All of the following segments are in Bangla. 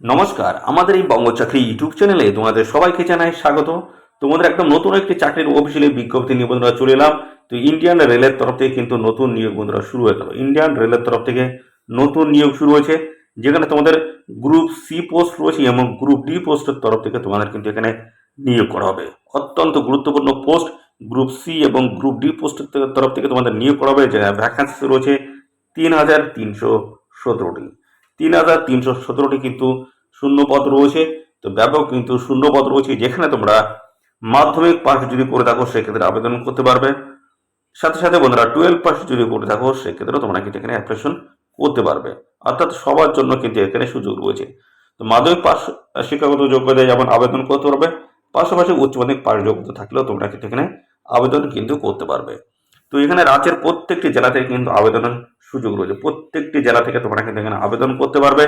নমস্কার, আমাদের এই বঙ্গ চাকরি ইউটিউব চ্যানেলে তোমাদের সবাইকে জানাই স্বাগত। তোমাদের একদম নতুন একটি চাকরির অফিসিয়ালি বিজ্ঞপ্তি নিয়ে বন্ধুরা চলে এলাম। তো ইন্ডিয়ান রেলের তরফ থেকে কিন্তু নতুন নিয়োগ বন্ধুরা শুরু হয়ে গেল। ইন্ডিয়ান রেলের তরফ থেকে নতুন নিয়োগ শুরু হয়েছে, যেখানে তোমাদের গ্রুপ সি পোস্ট রয়েছে এবং গ্রুপ ডি পোস্টের তরফ থেকে তোমাদের কিন্তু এখানে নিয়োগ করা হবে। অত্যন্ত গুরুত্বপূর্ণ পোস্ট গ্রুপ সি এবং গ্রুপ ডি পোস্টের তরফ থেকে তোমাদের নিয়োগ করা হবে। যে ভ্যাকান্সি রয়েছে 3,317টি। 3,317টি কিন্তু শূন্যপদ রয়েছে। তো ব্যাপক কিন্তু শূন্যপদ রয়েছে, যেখানে তোমরা মাধ্যমিক পাস যদি করে থাকো সেক্ষেত্রে আবেদন করতে পারবে। সাথে সাথে বন্ধুরা 12 পাস যদি করে থাকো সেক্ষেত্রে তোমরা কিন্তু এখানে অ্যাপ্লিকেশন করতে পারবে। অর্থাৎ সবার জন্য কিন্তু এখানে সুযোগ রয়েছে। তো মাধ্যমিক পাস শিক্ষাগত যোগ্যতায় যেমন আবেদন করতে পারবে, পাশাপাশি উচ্চ মাধ্যমিক পাস যোগ্যতা থাকলেও তোমরা কিন্তু এখানে আবেদন কিন্তু করতে পারবে। তো এখানে রাজ্যের প্রত্যেকটি জেলা থেকে কিন্তু আবেদনের সুযোগ রয়েছে। প্রত্যেকটি জেলা থেকে তোমরা কিন্তু এখানে আবেদন করতে পারবে।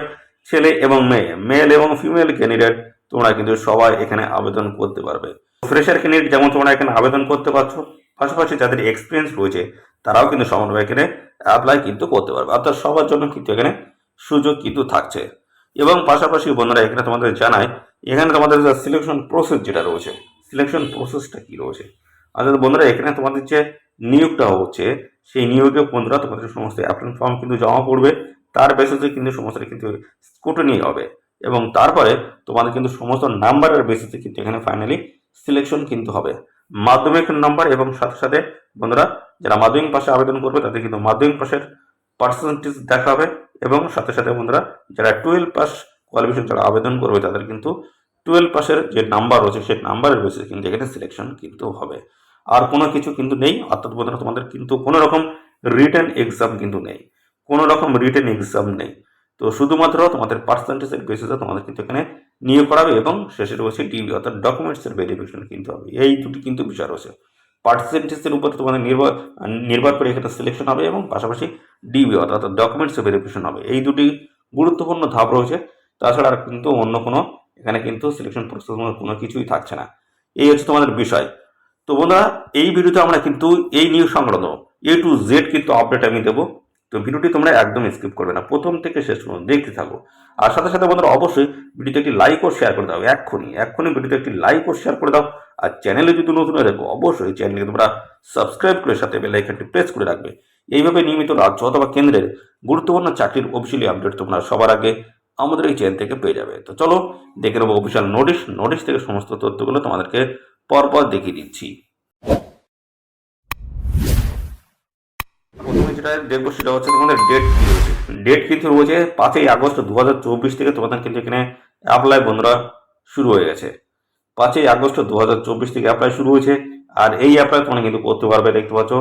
ছেলে এবং মেয়ে, মেল এবং ফিমেল ক্যান্ডিডেট তোমরা কিন্তু সবাই এখানে আবেদন করতে পারবে। ফ্রেশার ক্যান্ডিডেট যেমন তোমরা এখানে আবেদন করতে পারছো, পাশাপাশি যাদের এক্সপিরিয়েন্স রয়েছে তারাও কিন্তু সমানভাবে এখানে অ্যাপ্লাই কিন্তু করতে পারবে। অর্থাৎ সবার জন্য কিন্তু এখানে সুযোগ কিন্তু থাকছে। এবং পাশাপাশি বন্ধুরা এখানে তোমাদের জানাই, এখানে তোমাদের সিলেকশন প্রসেস যেটা রয়েছে, সিলেকশন প্রসেসটা কি রয়েছে। অর্থাৎ বন্ধুরা এখানে তোমাদের যে নিয়োগটা হচ্ছে, সেই নিয়োগে বন্ধুরা তোমাদের সমস্ত অ্যাপ্লিকেশন ফর্ম কিন্তু জমা পড়বে। তার বেসিসে কিন্তু সমস্ত কিন্তু স্কুটিনি হবে এবং তারপরে তোমাদের কিন্তু সমস্ত নাম্বারের বেসিসে কিন্তু এখানে ফাইনালি সিলেকশন কিন্তু হবে। মাধ্যমিক নাম্বার এবং সাথে সাথে বন্ধুরা যারা মাধ্যমিক পাশে আবেদন করবে তাদের কিন্তু মাধ্যমিক পাশের পার্সেন্টেজ দেখা হবে এবং সাথে সাথে বন্ধুরা যারা 12 পাস কোয়ালিফিকেশন যারা আবেদন করবে তাদের কিন্তু 12 পাসের যে নাম্বার রয়েছে সেই নাম্বারের বেসিসে কিন্তু এখানে সিলেকশন কিন্তু হবে। আর কোনো কিছু কিন্তু নেই। অর্থাৎ বন্ধুরা তোমাদের কিন্তু কোনো রকম রিটেন এক্সাম কিন্তু নেই, কোনো রকম রিটেন এক্সাম নেই। তো শুধুমাত্র তোমাদের পার্সেন্টেজের বেসিসে তোমাদের কিন্তু এখানে নিয়োগ করাবে এবং শেষে রয়েছে ডিবি অর্থাৎ ডকুমেন্টসের ভেরিফিকেশন কিন্তু হবে। এই দুটি কিন্তু বিষয় রয়েছে। পার্সেন্টেজের উপর তোমাদের নির্ভর করে এখানে সিলেকশন হবে এবং পাশাপাশি ডিবি অর্থাৎ ডকুমেন্টসের ভেরিফিকেশন হবে। এই দুটি গুরুত্বপূর্ণ ধাপ রয়েছে। তাছাড়া আর কিন্তু অন্য কোনো এখানে কিন্তু সিলেকশন প্রসেস কোনো কিছুই থাকছে না। এই হচ্ছে তোমাদের বিষয়। তো বন্ধুরা এই ভিডিওতে আমরা কিন্তু এই নিউজ সংক্রান্ত A to Z কিন্তু আপডেট আমি দেবো। তো ভিডিওটি তোমরা একদম স্কিপ করবে না, প্রথম থেকে শেষ পর্যন্ত দেখতে থাকো। আর সাথে সাথে বন্ধুরা অবশ্যই ভিডিওতে একটি লাইক ও শেয়ার করে দাও। এক্ষুনি ভিডিওতে একটি লাইক ও শেয়ার করে দাও। আর চ্যানেলে যদি নতুন হয়ে থাকো অবশ্যই চ্যানেলকে তোমরা সাবস্ক্রাইব করে সাথে বেল আইকনটি প্রেস করে রাখবে। এইভাবে নিয়মিত রাজ্য অথবা কেন্দ্রের গুরুত্বপূর্ণ চাকরির অফিসিয়ালি আপডেট তোমরা সবার আগে আমাদের এই চ্যানেল থেকে পেয়ে যাবে। তো চলো দেখে নেবো অফিসিয়াল নোটিশ থেকে সমস্ত তথ্যগুলো তোমাদেরকে পরপর দেখিয়ে দিচ্ছি। প্রথমে যেটা দেখবো সেটা হচ্ছে তোমাদের ডেট কি রয়েছে। ডেট কিন্তু রয়েছে 5ই আগস্ট 2024 থেকে তোমাদের কিন্তু এখানে অ্যাপ্লাই বন্ধুরা শুরু হয়ে গেছে। 5ই আগস্ট 2024 থেকে অ্যাপ্লাই শুরু হয়েছে। আর এই অ্যাপ্লাই তোমরা কিন্তু করতে পারবে, দেখতে পাচ্ছ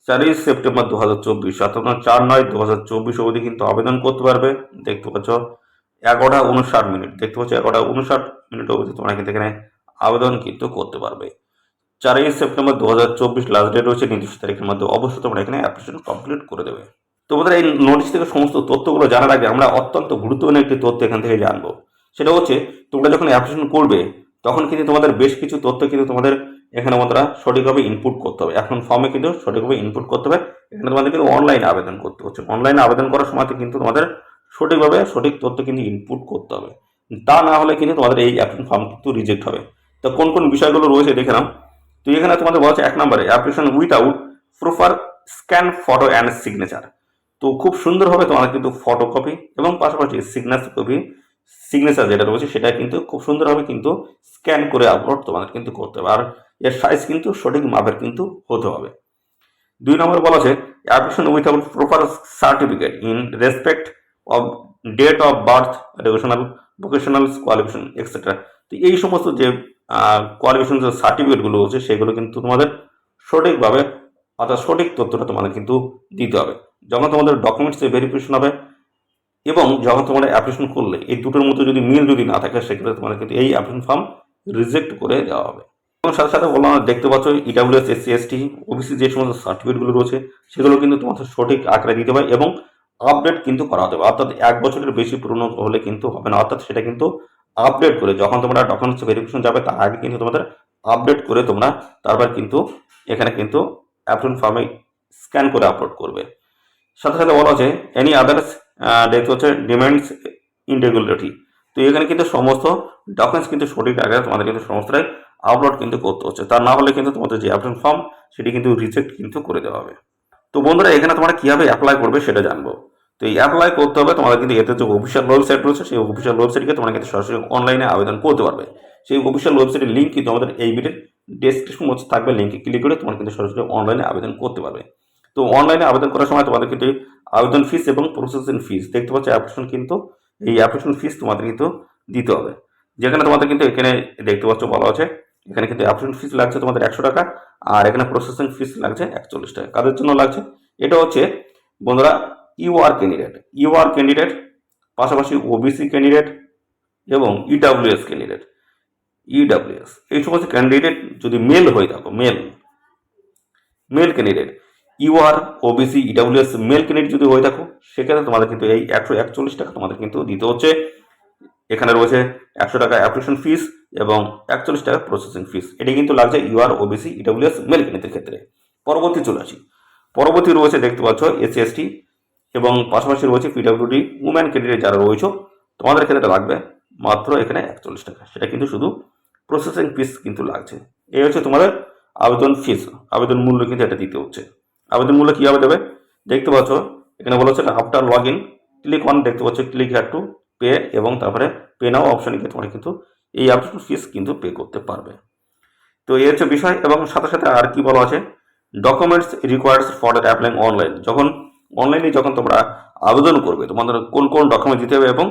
4ই সেপ্টেম্বর 2024 অর্থাৎ 4/9/2024 অবধি কিন্তু আবেদন করতে পারবে। দেখতে পাচ্ছ 11:59 দেখতে পাচ্ছ 11:59 অবধি তোমরা কিন্তু এখানে আবেদন কিন্তু করতে পারবে। 4ই সেপ্টেম্বর 2024 লাস্ট ডেট রয়েছে। নির্দিষ্ট তারিখের মধ্যে অবশ্যই তোমরা এখানে অ্যাপ্লিকেশন কমপ্লিট করে দেবে। তো বন্ধুরা এই নোটিশ থেকে সমস্ত তথ্যগুলো জানার আগে আমরা অত্যন্ত গুরুত্বপূর্ণ একটি তথ্য এখান থেকে জানবো। সেটা হচ্ছে তোমরা যখন অ্যাপ্লিকেশন করবে তখন কিন্তু তোমাদের বেশ কিছু তথ্য কিন্তু তোমাদের এখানে বন্ধুরা সঠিকভাবে ইনপুট করতে হবে। এখন ফর্মে কিন্তু সঠিকভাবে ইনপুট করতে হবে। এখানে তোমাদের কিন্তু অনলাইনে আবেদন করতে হচ্ছে। অনলাইনে আবেদন করার সময় কিন্তু তোমাদের সঠিকভাবে সঠিক তথ্য কিন্তু ইনপুট করতে হবে। তা না হলে কিন্তু তোমাদের এই অ্যাপ্লিকেশন ফর্ম কিন্তু রিজেক্ট হবে। তো কোন কোন বিষয়গুলো রয়েছে দেখে নাও। তো এখানে তোমাদের বলা হচ্ছে 1 নম্বরে application without proper scan photo and signature. তো খুব সুন্দরভাবে তোমাদের কিন্তু ফটোকপি এবং পাশাপাশি সিগনেচার যেটা রয়েছে সেটা কিন্তু খুব সুন্দরভাবে কিন্তু স্ক্যান করে আপলোড তোমাদের কিন্তু করতে হবে। আর এর সাইজ কিন্তু সঠিক মাপের কিন্তু হতে হবে। 2 নম্বরে বলা আছে application without proper certificate in respect of date of birth, vocational qualification etcetera. তো এই সমস্ত যে কোয়ালিফিকেশন যে সার্টিফিকেটগুলো হচ্ছে সেগুলো কিন্তু তোমাদের সঠিকভাবে অর্থাৎ সঠিক তথ্যটা তোমাদের কিন্তু দিতে হবে। যখন তোমাদের ডকুমেন্টসে ভেরিফিকেশন হবে এবং যখন তোমরা অ্যাপ্লিকেশন করলে এই দুটোর মধ্যে যদি মিল যদি না থাকে সেক্ষেত্রে তোমাদের কিন্তু এই অ্যাপ্লিকেশন ফর্ম রিজেক্ট করে দেওয়া হবে। এবং সাথে সাথে বললাম দেখতে পাচ্ছ ইডাব্লিউএস, এসসি, এসটি, ওবিসি যে সমস্ত সার্টিফিকেটগুলো রয়েছে সেগুলো কিন্তু তোমাদের সঠিক আকারে দিতে হবে এবং আপডেট কিন্তু করা হতে হবে। অর্থাৎ 1 বছরের বেশি পুরনো হলে কিন্তু হবে না। অর্থাৎ সেটা কিন্তু আপডেট করে যখন তোমরা ডকুমেন্টস ভেরিফিকেশন যাবে তার আগে কিন্তু তোমাদের আপডেট করে তোমরা তারপর কিন্তু এখানে কিন্তু অ্যাপ্লিকেশন ফর্মে স্ক্যান করে আপলোড করবে। সাথে সাথে বলা আছে এনি আদার্স দেখতে হচ্ছে ডিমান্ডস ইনরেগুলারিটি। তো এখানে কিন্তু সমস্ত ডকুমেন্টস কিন্তু সঠিক আগে তোমাদের কিন্তু সমস্তটাই আপলোড কিন্তু করতে হচ্ছে, তা না হলে কিন্তু তোমাদের যে অ্যাপ্লিকেশন ফর্ম সেটি কিন্তু রিজেক্ট কিন্তু করে দেওয়া হবে। তো বন্ধুরা এখানে তোমরা কিভাবে অ্যাপ্লাই করবে সেটা জানবো। তো এই অ্যাপ্লাই করতে হবে তোমাদের কিন্তু এতে যে অফিসিয়াল ওয়েবসাইট রয়েছে সেই অফিসিয়াল ওয়েবসাইটকে তোমরা কিন্তু সরাসরি অনলাইনে আবেদন করতে পারবে। সেই অফিসিয়াল ওয়েবসাইটের লিঙ্ক কিন্তু আমাদের এই ভিডিওর ডেসক্রিপশন বক্সে থাকবে, লিঙ্কে ক্লিক করে তোমরা কিন্তু সরাসরি অনলাইনে আবেদন করতে পারবে। তো অনলাইনে আবেদন করার সময় তোমাদের কিন্তু আবেদন ফিস এবং প্রসেসিং ফিস দেখতে পাচ্ছ অ্যাপ্লিকেশন কিন্তু এই অ্যাপ্লিকেশন ফিস তোমাদের কিন্তু দিতে হবে, যেখানে তোমাদের কিন্তু এখানে দেখতে পাচ্ছ বলা আছে এখানে কিন্তু অ্যাপ্লিকেশন ফিস লাগছে তোমাদের 100 টাকা, আর এখানে প্রসেসিং ফিস লাগছে 41 টাকা। কাদের জন্য লাগছে? এটা হচ্ছে বন্ধুরা ইউআর ক্যান্ডিডেট পাশাপাশি ওবিসি ক্যান্ডিডেট এবং ইডাব্লিউএস ক্যান্ডিডেট। এই সমস্ত ক্যান্ডিডেট যদি মেল হয়ে থাকো, male candidate UR OBC EWS male candidate যদি হয়ে থাকো সেক্ষেত্রে তোমাদের কিন্তু এই 141 টাকা তোমাদের কিন্তু দিতে হচ্ছে। এখানে রয়েছে 100 টাকা অ্যাপ্লিকেশন ফিস এবং 41 টাকা প্রসেসিং ফিস। এটি কিন্তু লাগছে ইউআর ওবিসি ইডাব্লিউএস মেল ক্যান্ডিডেটের ক্ষেত্রে। পরবর্তী চলে আসি, পরবর্তী রয়েছে দেখতে পাচ্ছ এসসি এসটি এবং পাশাপাশি রয়েছে পিডব্লিউডি উম্যান ক্যান্ডিডেট যারা রয়েছে তোমাদের ক্ষেত্রে লাগবে মাত্র এখানে 41 টাকা, সেটা কিন্তু শুধু প্রসেসিং ফিস কিন্তু লাগছে। এই হচ্ছে তোমাদের আবেদন ফিস, আবেদন মূল্য কিন্তু এটা দিতে হচ্ছে। আবেদন মূল্য কীভাবে দেবে দেখতে পাচ্ছ এখানে বলা হচ্ছে after log in click on, দেখতে পাচ্ছ ক্লিক হ্যাড টু পে এবং তারপরে পে নাও অপশানে গিয়ে তোমরা কিন্তু এই আবেদন ফিস কিন্তু পে করতে পারবে। তো এই হচ্ছে বিষয়, এবং সাথে সাথে আর কি বলা আছে documents requires for applying online. যখন অনলাইনে যখন তোমরা আবেদন করবে তোমাদের কোন কোন ডকুমেন্ট দিতে হবে এবং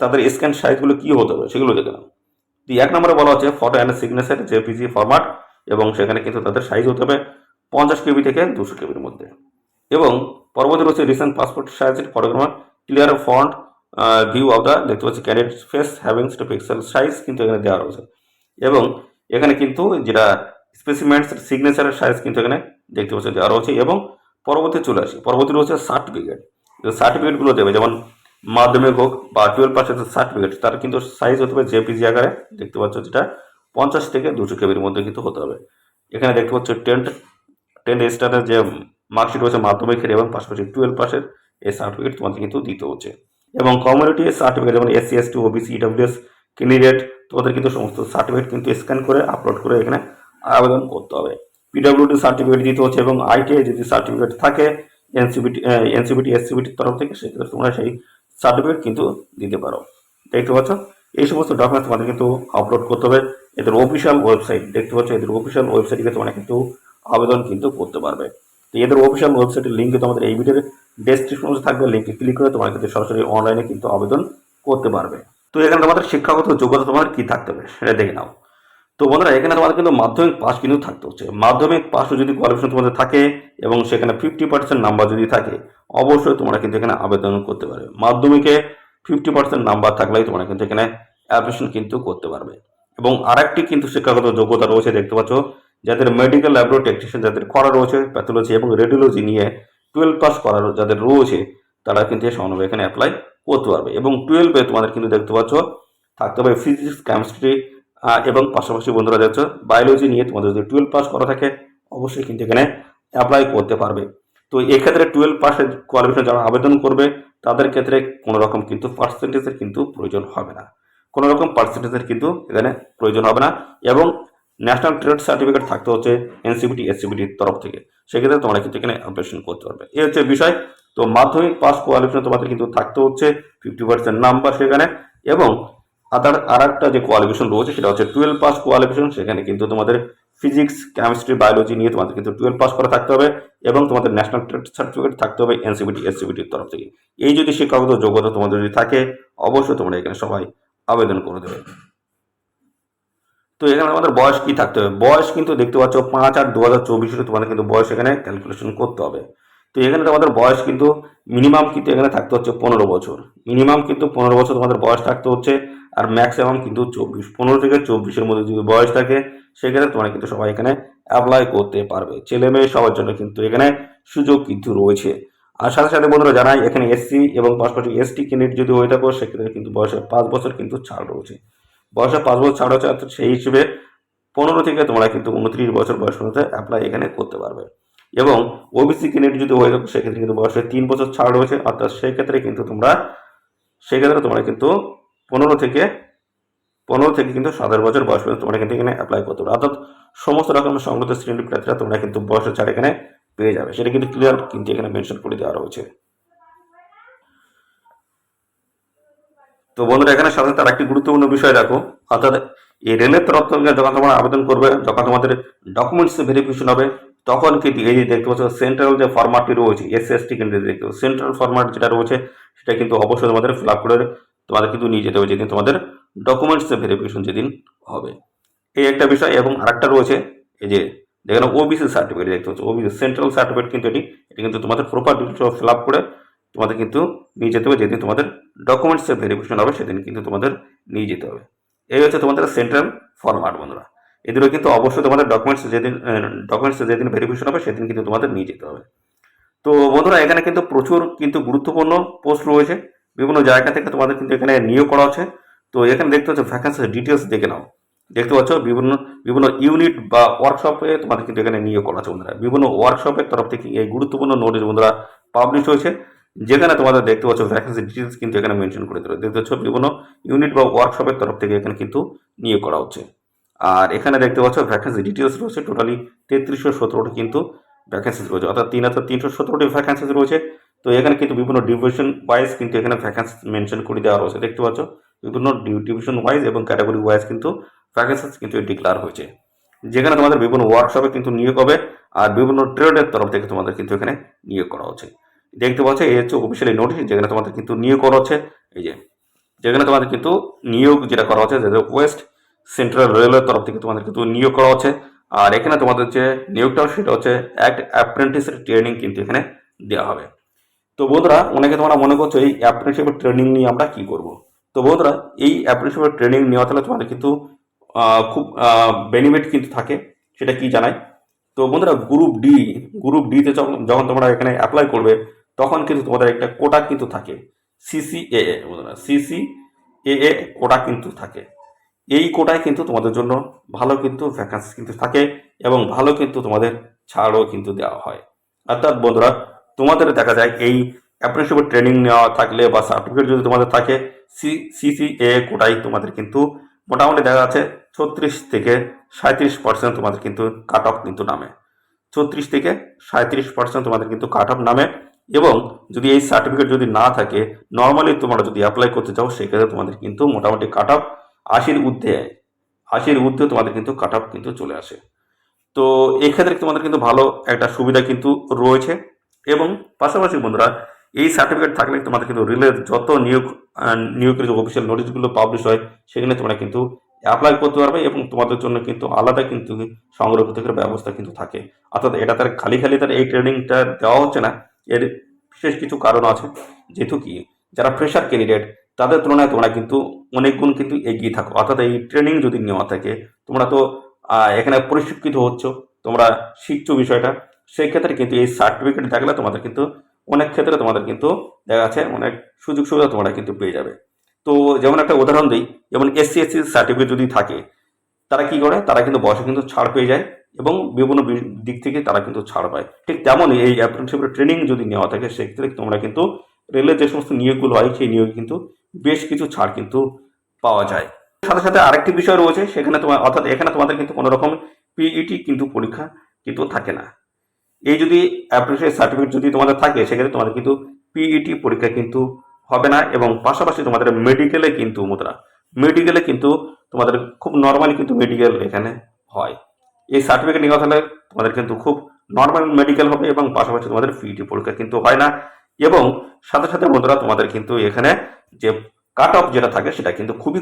তাদের স্ক্যান সাইজগুলো কী হতে হবে সেগুলো দেখে নাও। 1 নম্বরে বলা হচ্ছে photo and signature JPG format, এবং সেখানে কিন্তু তাদের সাইজ হতে হবে 50 কেবি থেকে 200 কেবির মধ্যে। এবং পরবর্তী রয়েছে রিসেন্ট পাসপোর্ট সাইজের photograph clear font view of the, দেখতে পাচ্ছি candidate face having pixel size কিন্তু এখানে দেওয়া রয়েছে, এবং এখানে কিন্তু যেটা স্পেসিমেন্টস সিগনেচারের সাইজ কিন্তু এখানে দেখতে পাচ্ছি দেওয়া রয়েছে। এবং পরবর্তী চলে আসি, পরবর্তী রয়েছে সার্টিফিকেটগুলো দেবে, যেমন মাধ্যমিক হোক বা 12 পাসের সার্টিফিকেট তার কিন্তু সাইজ হতে হবে জেপিজি আকারে, দেখতে পাচ্ছ যেটা 50 থেকে 200 কেবির মধ্যে কিন্তু হতে হবে। এখানে দেখতে পাচ্ছ 10 স্টারের যে মার্কশিট রয়েছে মাধ্যমিকের এবং পাশাপাশি 12 পাসের এই সার্টিফিকেট তোমাদের কিন্তু দিতে হচ্ছে। এবং কমিউনিটি সার্টিফিকেট যেমন SC ST OBC EWS candidate তোমাদের কিন্তু সমস্ত সার্টিফিকেট কিন্তু স্ক্যান করে আপলোড করে এখানে আবেদন করতে হবে। পিডব্লিউডি সার্টিফিকেট দিতে হচ্ছে, এবং আইটিআই যদি সার্টিফিকেট থাকে এনসিবিটি এসসিবিটির তরফ থেকে সেক্ষেত্রে তোমরা সেই সার্টিফিকেট কিন্তু দিতে পারো। দেখতে পাচ্ছ এই সমস্ত ডকুমেন্টস তোমাদের কিন্তু আপলোড করতে হবে এদের অফিসিয়াল ওয়েবসাইট, দেখতে পাচ্ছ এদের অফিসিয়াল ওয়েবসাইটে তোমরা কিন্তু আবেদন কিন্তু করতে পারবে। তো এদের অফিসিয়াল ওয়েবসাইটের লিঙ্ক তোমাদের এই ভিডিওর ডেসক্রিপশনে থাকবে, লিঙ্কে ক্লিক করে তোমরা কিন্তু সরাসরি অনলাইনে কিন্তু আবেদন করতে পারবে। তো এখানে তোমাদের শিক্ষাগত যোগ্যতা তোমার কি থাকতে হবে সেটা দেখে নাও। তো বন্ধুরা এখানে তোমাদের কিন্তু মাধ্যমিক পাস কিন্তু থাকতে হচ্ছে। মাধ্যমিক পাসও যদি কোয়ালিফিকেশন তোমাদের থাকে এবং সেখানে 50% নাম্বার যদি থাকে অবশ্যই তোমরা কিন্তু এখানে আবেদন করতে পারবে। মাধ্যমিকে 50% নাম্বার থাকলেই তোমরা কিন্তু এখানে অ্যাপ্লিকেশন কিন্তু করতে পারবে। এবং আরেকটি কিন্তু শিক্ষাগত যোগ্যতা রয়েছে, দেখতে পাচ্ছ যাদের মেডিকেল ল্যাবরেটরি টেকনিশিয়ান যাদের করা রয়েছে, প্যাথোলজি এবং রেডিওলজি নিয়ে 12 পাস করার যাদের রয়েছে তারা কিন্তু সমানভাবে এখানে অ্যাপ্লাই করতে পারবে। এবং 12-এ তোমাদের কিন্তু দেখতে পাচ্ছ থাকতে হবে ফিজিক্স কেমিস্ট্রি এবং পাশাপাশি বন্ধুরা দেখছো বায়োলজি নিয়ে তোমাদের যদি 12 পাস করা থাকে অবশ্যই কিন্তু এখানে অ্যাপ্লাই করতে পারবে। তো এক্ষেত্রে 12 পাসের কোয়ালিফিকেশন যারা আবেদন করবে তাদের ক্ষেত্রে কোনো রকম কিন্তু পার্সেন্টেজের কিন্তু প্রয়োজন হবে না, কোনো রকম পার্সেন্টেজের কিন্তু এখানে প্রয়োজন হবে না। এবং ন্যাশনাল ট্রেড সার্টিফিকেট থাকতে হচ্ছে এনসিবিটি এসসিবিটির তরফ থেকে, সেক্ষেত্রে তোমরা কিন্তু এখানে অ্যাপ্লিকেশন করতে পারবে। এই হচ্ছে বিষয়। তো মাধ্যমিক পাস কোয়ালিফিকেশন তোমাদের কিন্তু থাকতে হচ্ছে 50% নাম্বার সেখানে, এবং আর একটা যে কোয়ালিফিকেশন রয়েছে সেটা হচ্ছে 12 পাস কোয়ালিফিকেশন, সেখানে কিন্তু তোমাদের ফিজিক্স কেমিস্ট্রি বায়োলজি নিয়ে তোমাদের কিন্তু 12 পাস করা থাকতে হবে, এবং তোমাদের ন্যাশনাল ট্রেড সার্টিফিকেট থাকতে হবে এনসিবিটি এসসিবিটির তরফ থেকে। এই যদি শিক্ষাগত যোগ্যতা তোমাদের যদি থাকে অবশ্যই তোমরা এখানে সবাই আবেদন করে দেবে। তো এখানে আমাদের বয়স কি থাকতে হবে, বয়স কিন্তু দেখতে পাচ্ছ 5/8/2024 তোমাদের কিন্তু বয়স এখানে ক্যালকুলেশন করতে হবে। তো এখানে তোমাদের বয়স কিন্তু মিনিমাম কিন্তু এখানে থাকতে হচ্ছে 15 বছর, মিনিমাম কিন্তু 15 বছর তোমাদের বয়স থাকতে হচ্ছে, আর ম্যাক্সিমাম কিন্তু 15 থেকে 24-এর মধ্যে যদি বয়স থাকে সেক্ষেত্রে তোমরা কিন্তু সবাই এখানে অ্যাপ্লাই করতে পারবে। ছেলে মেয়ে সবার জন্য কিন্তু এখানে সুযোগ কিন্তু রয়েছে। আর সাথে সাথে বন্ধুরা জানাই এখানে এসসি এবং পাশাপাশি এসটি ক্যান্ডিডেট যদি হয়ে থাকো সেক্ষেত্রে কিন্তু বয়সে 5 বছর কিন্তু ছাড় রয়েছে, বয়সে 5 বছর ছাড় হচ্ছে, অর্থাৎ সেই হিসেবে 15 থেকে তোমরা কিন্তু 29 বছর বয়স পর্যন্ত অ্যাপ্লাই এখানে করতে পারবে। এবং ওবিসি ক্যান্ডিডেট যদি হয়ে থাকো সেক্ষেত্রে কিন্তু বয়সে 3 বছর ছাড় রয়েছে, অর্থাৎ সেক্ষেত্রে কিন্তু তোমরা সেক্ষেত্রে তোমরা কিন্তু 15 থেকে কিন্তু 17 বছর বয়স পর্যন্ত তোমরা কিন্তু এখানে অ্যাপ্লাই করতে পারো। অর্থাৎ সমস্ত রকমের সংগত শ্রেণীর প্রার্থীরা তোমরা কিন্তু বয়সের ছাড় এখানে পেয়ে যাবে, সেটা কিন্তু ক্লিয়ার কিন্তু এখানে মেনশন করে দেওয়া রয়েছে। তো বন্ধুরা এখানে সাথে তার একটি গুরুত্বপূর্ণ বিষয় দেখো, অর্থাৎ এই রেলের তরফ থেকে যখন তোমরা আবেদন করবে, যখন তোমাদের ডকুমেন্টস ভেরিফিকেশন হবে, তখন কিন্তু এই যে দেখতে পাচ্ছ সেন্ট্রাল যে ফরম্যাটটি রয়েছে SC/ST কিন্তু দেখতে পাচ্ছ সেন্ট্রাল ফরম্যাট যেটা রয়েছে সেটা কিন্তু অবশ্যই তোমাদের ফিল আপ করে তোমাদের কিন্তু নিয়ে যেতে হবে যেদিন তোমাদের ডকুমেন্টস ভেরিফিকেশন যেদিন হবে। এই একটা বিষয়। এবং আরেকটা রয়েছে এই যে দেখেন OBC সার্টিফিকেট দেখতে পাচ্ছ, OBC সেন্ট্রাল সার্টিফিকেট কিন্তু এটি কিন্তু তোমাদের প্রপার ডিটেলস ফিল আপ করে তোমাদের কিন্তু নিয়ে যেতে হবে যেদিন তোমাদের ডকুমেন্টসের ভেরিফিকেশন হবে সেদিন কিন্তু তোমাদের নিয়ে যেতে হবে। এই হচ্ছে তোমাদের সেন্ট্রাল ফরম্যাট বন্ধুরা। এদিকে কিন্তু অবশ্যই তোমাদের ডকুমেন্টস যেদিন ভেরিফিকেশন হবে সেদিন কিন্তু তোমাদের নিয়ে যেতে হবে। তো বন্ধুরা এখানে কিন্তু প্রচুর কিন্তু গুরুত্বপূর্ণ পোস্ট রয়েছে, বিভিন্ন জায়গা থেকে তোমাদের কিন্তু এখানে নিয়োগ করা হচ্ছে। তো এখানে দেখতে পাচ্ছ ভ্যাকেন্সি ডিটেলস দেখে নাও, দেখতে পাচ্ছ বিভিন্ন বিভিন্ন ইউনিট বা ওয়ার্কশপে তোমাদের কিন্তু এখানে নিয়োগ করা আছে বন্ধুরা। বিভিন্ন ওয়ার্কশপের তরফ থেকে এই গুরুত্বপূর্ণ নোটিশ বন্ধুরা পাবলিশ হয়েছে, যেখানে তোমাদের দেখতে পাচ্ছ ভ্যাকেন্সি ডিটেলস কিন্তু এখানে মেনশন করে দেবে। দেখতে পাচ্ছ বিভিন্ন ইউনিট বা ওয়ার্কশপের তরফ থেকে এখানে কিন্তু নিয়োগ করা হচ্ছে। আর এখানে দেখতে পাচ্ছ ভ্যাকেন্সি ডিটেলস রয়েছে টোটালি 3317টি কিন্তু ভ্যাকেন্সিজ রয়েছে, অর্থাৎ 3317টি ভ্যাকেন্সিজ রয়েছে। তো এখানে কিন্তু বিভিন্ন ডিভিশন ওয়াইজ কিন্তু এখানে ভ্যাকেন্সি মেনশন করে দেওয়া রয়েছে, দেখতে পাচ্ছ বিভিন্ন ডিভিশন ওয়াইজ এবং ক্যাটাগরি ওয়াইজ কিন্তু ভ্যাকেন্সিজ কিন্তু ডিক্লার হয়েছে, যেখানে তোমাদের বিভিন্ন ওয়ার্কশপে কিন্তু নিয়োগ হবে আর বিভিন্ন ট্রেডের তরফ থেকে তোমাদের কিন্তু এখানে নিয়োগ করা হচ্ছে। দেখতে পাচ্ছ এই হচ্ছে অফিসিয়ালি নোটিশ, যেখানে তোমাদের কিন্তু নিয়োগ করা হচ্ছে। এই যে যেখানে তোমাদের কিন্তু নিয়োগ যেটা করা হচ্ছে যে ওয়েস্ট সেন্ট্রাল রেলওয়ের তরফ থেকে তোমাদের কিন্তু নিয়োগ করা হচ্ছে। আর এখানে তোমাদের যে নিয়োগটা সেটা হচ্ছে অ্যাপ্রেন্টিসের ট্রেনিং কিন্তু এখানে দেওয়া হবে। তো বন্ধুরা অনেকে তোমরা মনে করছো এই অ্যাপ্রেন্টিসের ট্রেনিং নিয়ে আমরা কি করব। তো বন্ধুরা এই অ্যাপ্রেন্টিসের ট্রেনিং নেওয়া তাহলে তোমাদের কিন্তু খুব বেনিফিট কিন্তু থাকে, সেটা কি জানাই। তো বন্ধুরা গ্রুপ ডিতে যখন তোমরা এখানে অ্যাপ্লাই করবে তখন কিন্তু তোমাদের একটা কোটা কিন্তু থাকে, CCAA বন্ধুরা, CCAA কোটা কিন্তু থাকে। এই কোটায় কিন্তু তোমাদের জন্য ভালো কিন্তু ভ্যাকান্সি কিন্তু থাকে এবং ভালো কিন্তু তোমাদের ছাড়ও কিন্তু দেওয়া হয়। অর্থাৎ বন্ধুরা তোমাদের দেখা যায় এই অ্যাপ্রেন্টিসশিপের ট্রেনিং নেওয়া থাকলে বা সার্টিফিকেট যদি তোমাদের থাকে CCAA কোটায় তোমাদের কিন্তু মোটামুটি দেখা যাচ্ছে 36 থেকে 37% তোমাদের কিন্তু কাট অফ কিন্তু নামে, 36 থেকে 37% তোমাদের কিন্তু কাট অফ নামে। এবং যদি এই সার্টিফিকেট যদি না থাকে নর্মালি তোমরা যদি অ্যাপ্লাই করতে চাও সেক্ষেত্রে তোমাদের কিন্তু মোটামুটি কাট অফ 80-র ঊর্ধ্বে তোমাদের কিন্তু কাট অফ কিন্তু চলে আসে। তো এক্ষেত্রে তোমাদের কিন্তু ভালো একটা সুবিধা কিন্তু রয়েছে। এবং পাশাপাশি বন্ধুরা এই সার্টিফিকেট থাকলে তোমাদের কিন্তু রেলের যত নিয়োগের যে অফিসিয়াল নোটিশগুলো পাবলিশ হয় সেখানে তোমরা কিন্তু অ্যাপ্লাই করতে পারবে এবং তোমাদের জন্য কিন্তু আলাদা কিন্তু সংরক্ষিতের ব্যবস্থা কিন্তু থাকে। অর্থাৎ এটা তার খালি তার এই ট্রেনিংটা দেওয়া হচ্ছে না, এর বিশেষ কিছু কারণ আছে। যেহেতু কি যারা ফ্রেশার ক্যান্ডিডেট তাদের তুলনায় তোমরা কিন্তু অনেক গুণ কিন্তু এগিয়ে থাকো, অর্থাৎ এই ট্রেনিং যদি নেওয়া থাকে তোমরা তো এখানে পরিশিক্ষিত হচ্ছ, তোমরা শিখছো বিষয়টা, সেই ক্ষেত্রে কিন্তু এই সার্টিফিকেট থাকলে তোমাদের কিন্তু অনেক ক্ষেত্রে তোমাদের কিন্তু দেখা যাচ্ছে অনেক সুযোগ সুবিধা তোমরা কিন্তু পেয়ে যাবে। তো যেমন একটা উদাহরণ দিই, যেমন SC/ST সার্টিফিকেট যদি থাকে তারা কি করে, তারা কিন্তু বয়সে কিন্তু ছাড় পেয়ে যায় এবং বিভিন্ন দিক থেকে তারা কিন্তু ছাড় পায়। ঠিক তেমনই এই অ্যাপ্রেন্টিসশিপের ট্রেনিং যদি নেওয়া থাকে সেক্ষেত্রে তোমরা কিন্তু রেলের যে সমস্ত নিয়োগগুলো হয় সেই নিয়োগে কিন্তু বেশ কিছু ছাড় কিন্তু পাওয়া যায়। সাথে সাথে আরেকটি বিষয় রয়েছে, সেখানে তোমার অর্থাৎ এখানে তোমাদের কিন্তু কোনো রকম PET কিন্তু পরীক্ষা কিন্তু থাকে না। এই যদি অ্যাপ্রেন্টিস সার্টিফিকেট যদি তোমাদের থাকে সেক্ষেত্রে তোমাদের কিন্তু PET পরীক্ষা কিন্তু হবে না। এবং পাশাপাশি তোমাদের মেডিকেলে কিন্তু তোমাদের খুব নর্মালি কিন্তু মেডিকেল এখানে হয়। এই সার্টিফিকেট নেওয়া তাহলে তোমাদের কিন্তু খুব নর্মাল মেডিকেল হবে এবং পাশাপাশি তোমাদের PET পরীক্ষা কিন্তু হয় না। এবং সাথে সাথে বন্ধুরা তোমাদের কিন্তু এখানে যে কাট অফ যেটা থাকে সেটা কিন্তু খুবই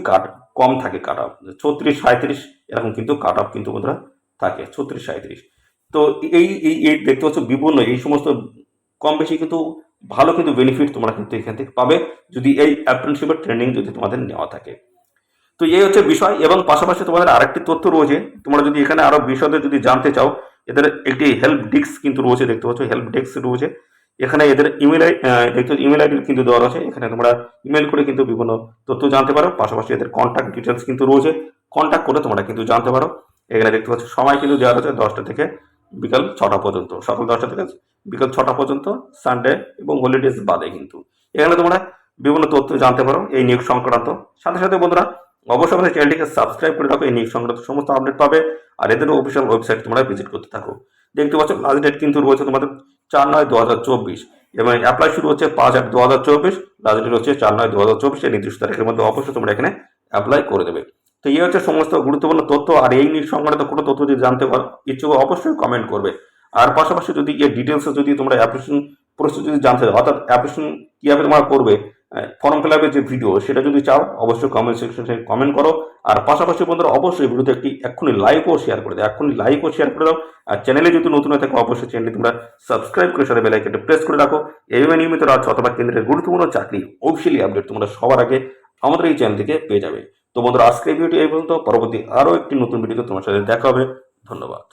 কম থাকে, কাট অফ 36-37 এরকম কিন্তু কাট অফ কিন্তু বন্ধুরা থাকে, 36-37। তো এই দেখতে পাচ্ছ বিভিন্ন এই সমস্ত কম বেশি কিন্তু ভালো কিন্তু বেনিফিট তোমরা কিন্তু এখান থেকে পাবে যদি এই অ্যাপ্রেন্টিসশিপের ট্রেনিং যদি তোমাদের নেওয়া থাকে। তো এই হচ্ছে বিষয়। এবং পাশাপাশি তোমাদের আরেকটি তথ্য রয়েছে, তোমরা যদি এখানে আরো বিশদে যদি জানতে চাও এদের একটি হেল্প ডেস্ক কিন্তু রয়েছে, দেখতে পাচ্ছ হেল্প ডেস্ক রয়েছে। এখানে এদের ইমেল আইডি কিন্তু দেওয়া আছে, এখানে তোমরা ইমেল করে কিন্তু বিভিন্ন তথ্য জানতে পারো। পাশাপাশি এদের কন্ট্যাক্ট ডিটেলস কিন্তু রয়েছে, কন্ট্যাক্ট করে তোমরা কিন্তু জানতে পারো। এখানে দেখতে পাচ্ছ সময় কিন্তু দেওয়া আছে 10টা থেকে বিকাল 6টা পর্যন্ত, সকাল 10টা থেকে বিকাল 6টা পর্যন্ত, সানডে এবং হলিডেজ বাদে কিন্তু এখানে তোমরা বিভিন্ন তথ্য জানতে পারো এই নিয়োগ সংক্রান্ত। সাথে সাথে বন্ধুরা অবশ্যই আমাদের চ্যানেলটিকে সাবস্ক্রাইব করে রাখো, এই নিয়োগ সংক্রান্ত সমস্ত আপডেট পাবে। আর এদের অফিসিয়াল ওয়েবসাইট তোমরা ভিজিট করতে থাকো। দেখতে পাচ্ছ লাস্ট ডেট কিন্তু রয়েছে তোমাদের 4/9/2024 এবং অ্যাপ্লাই শুরু হচ্ছে 5/8/2024, লাস্ট ডেট হচ্ছে 4/9/2024। এই নির্দিষ্ট তারিখের মধ্যে অবশ্যই তোমরা এখানে অ্যাপ্লাই করে দেবে। তো এই হচ্ছে সমস্ত গুরুত্বপূর্ণ তথ্য। আর এই নিয়োগ সংক্রান্ত কোনো তথ্য যদি জানতে ইচ্ছুক অবশ্যই কমেন্ট করবে। আর পাশাপাশি যদি এর ডিটেলসে যদি তোমরা অ্যাপ্লিকেশন প্রসেস যদি জানতে চাও, অর্থাৎ অ্যাপ্লিকেশন কীভাবে তোমরা করবে, ফর্ম ফিল আপের যে ভিডিও সেটা যদি চাও অবশ্যই কমেন্ট সেকশনে কমেন্ট করো। আর পাশাপাশি বন্ধুরা অবশ্যই ভিডিওতে একটি এক্ষুনি লাইকও শেয়ার করে দাও, এক্ষুনি লাইকও শেয়ার করে দাও। আর চ্যানেলে যদি নতুন হয়ে থাকে অবশ্যই চ্যানেলটি তোমরা সাবস্ক্রাইব করে সাথে বেল আইকনটি প্রেস করে রাখো। এইভাবে নিয়মিত রাজ্য অথবা কেন্দ্রের গুরুত্বপূর্ণ চাকরি অফিসিয়ালি আপডেট তোমরা সবার আগে আমাদের এই চ্যানেল থেকে পেয়ে যাবে। তো বন্ধুরা আজকের ভিডিওটি এই পর্যন্ত, পরবর্তী আরও একটি নতুন ভিডিওতে তোমার সাথে দেখা হবে। ধন্যবাদ।